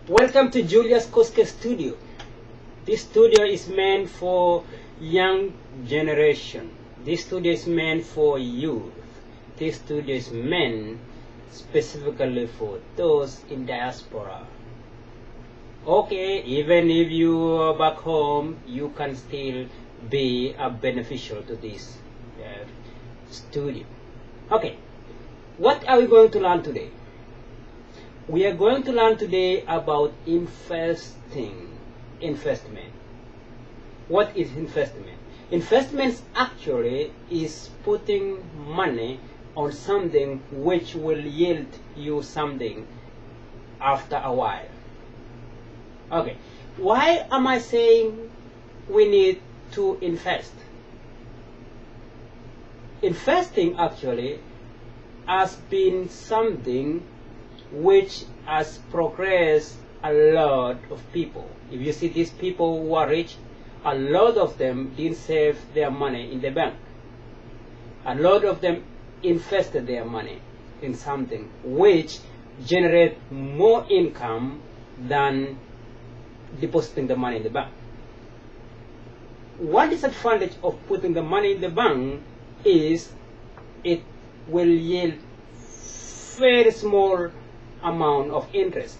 Welcome to Julia's Koske Studio. This studio is meant for young generation. This studio is meant for youth. This studio is meant specifically for those in diaspora. Okay, even if you are back home, you can still be a beneficial to this studio. Okay, what are we going to learn today? We are going to learn today about investment. What is investment? Investments actually is putting money on something which will yield you something after a while. Okay, why am I saying we need to invest? Investing actually has been something which has progressed a lot of people. If you see these people who are rich, a lot of them didn't save their money in the bank. A lot of them invested their money in something which generate more income than depositing the money in the bank. One disadvantage of putting the money in the bank is it will yield very small amount of interest.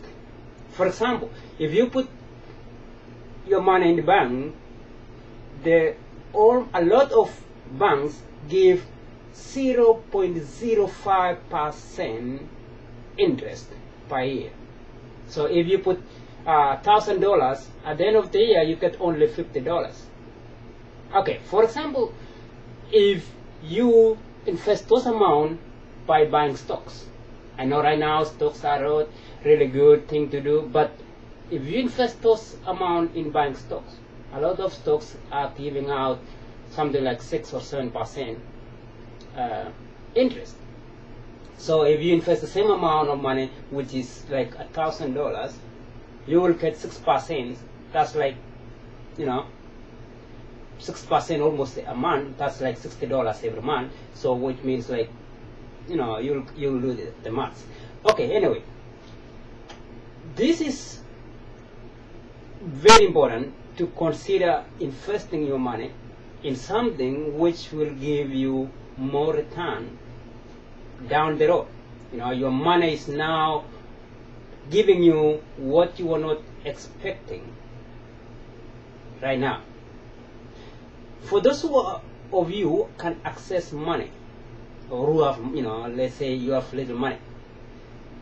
For example, if you put your money in the bank, a lot of banks give 0.05% interest per year. So if you put $1,000, at the end of the year you get only $50. Okay, for example, if you invest those amount by buying stocks, I know right now stocks are a really good thing to do, but if you invest those amount in buying stocks, a lot of stocks are giving out something like 6 or 7% interest. So if you invest the same amount of money, which is like $1,000, you will get 6%. That's like, 6% almost a month. That's like $60 every month. So which means like, you'll do the maths. Okay, anyway, this is very important to consider investing your money in something which will give you more return down the road. Your money is now giving you what you are not expecting right now. For those of you who can access money, or who have, let's say you have little money,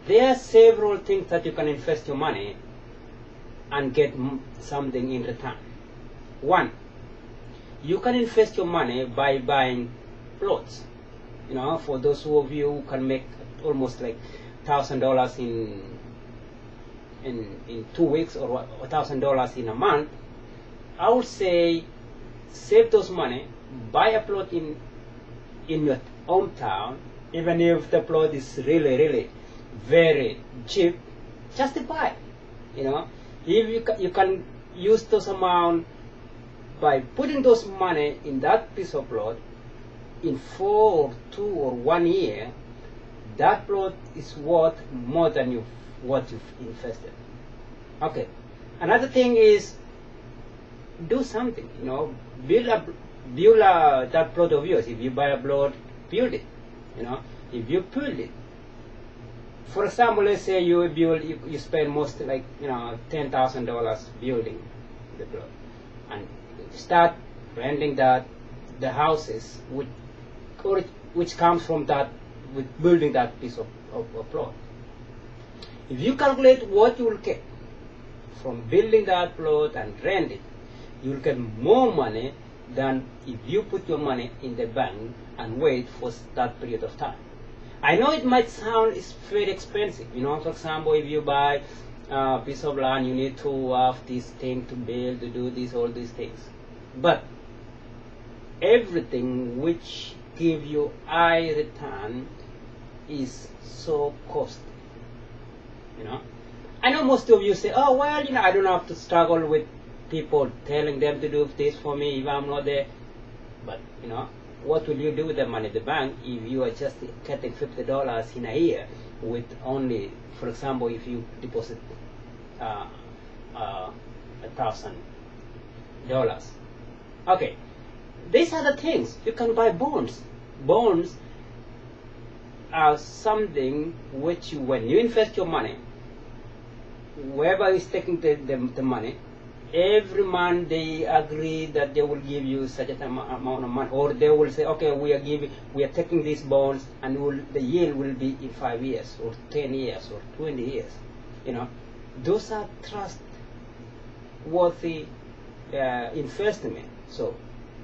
there are several things that you can invest your money and get something in return. One, you can invest your money by buying plots. For those of you who can make almost like $1,000 in 2 weeks or $1,000 in a month, I would say save those money, buy a plot in your hometown, even if the plot is really very cheap, just buy. If you can use those amount by putting those money in that piece of plot, in 4 or 2 or 1 year, that plot is worth more than what you've invested. Okay, another thing is do something. Build that plot of yours. If you buy a plot, build it. If you build it, for example, let's say you spend most like $10,000 building the plot, and start renting the houses which comes from that, with building that piece of plot. If you calculate what you will get from building that plot and rent it, you will get more money than if you put your money in the bank and wait for that period of time. I know it might sound very expensive. For example, if you buy a piece of land, you need to have this thing to build, to do this, all these things. But everything which give you high return is so costly. I know most of you say, oh well, I don't have to struggle with people telling them to do this for me if I'm not there. But what will you do with the money in the bank if you are just getting $50 in a year with only, for example, if you deposit $1,000. Okay, these are the things. You can buy bonds. Bonds are something which when you invest your money, whoever is taking the money, every month they agree that they will give you such an amount of money, or they will say, okay, we are taking these bonds, and the yield will be in 5 years, or 10 years, or 20 years. Those are trustworthy investment. So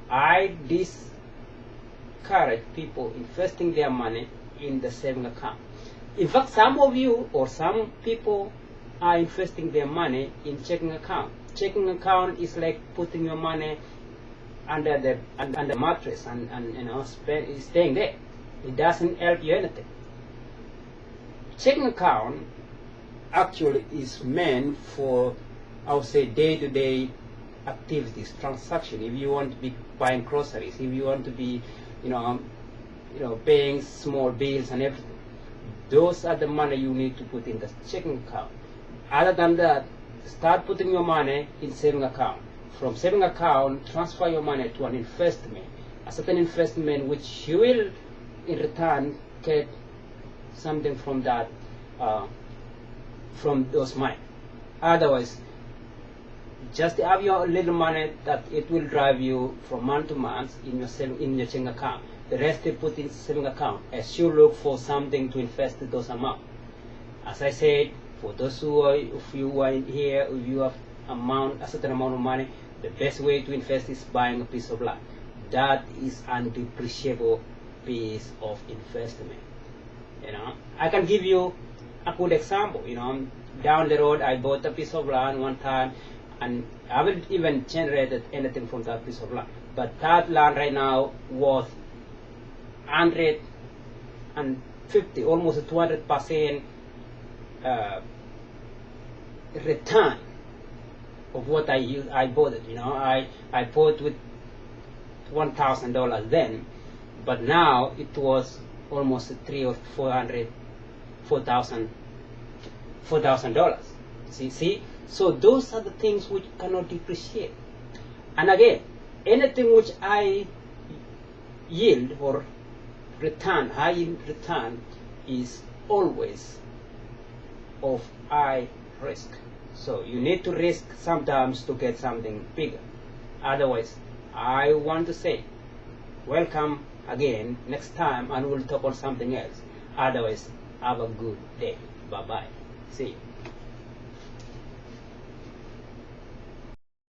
I discourage people investing their money in the saving account. In fact, some of you or some people are investing their money in checking account. Checking account is like putting your money under the mattress and staying there. It doesn't help you anything. Checking account actually is meant for, I would say, day-to-day activities, transaction. If you want to be buying groceries, if you want to be, paying small bills and everything, those are the money you need to put in the checking account. Other than that, start putting your money in saving account. From saving account, transfer your money to an investment, a certain investment which you will, in return, get something from that, from those money. Otherwise, just have your little money that it will drive you from month to month in your checking account. The rest you put in saving account as you look for something to invest those amounts. As I said, for those if you are in here, if you have a certain amount of money, the best way to invest is buying a piece of land. That is an undepreciable piece of investment. I can give you a good example. Down the road, I bought a piece of land one time, and I haven't even generated anything from that piece of land. But that land right now worth 150, almost 200% return of what I bought it. I bought with $1,000 then, but now it was almost $4,000. See, so those are the things which cannot depreciate. And again, anything which I yield or high yield return, is always of high risk. So you need to risk sometimes to get something bigger. Otherwise, I want to say, welcome again next time, and we'll talk on something else. Otherwise, have a good day. Bye-bye. See you.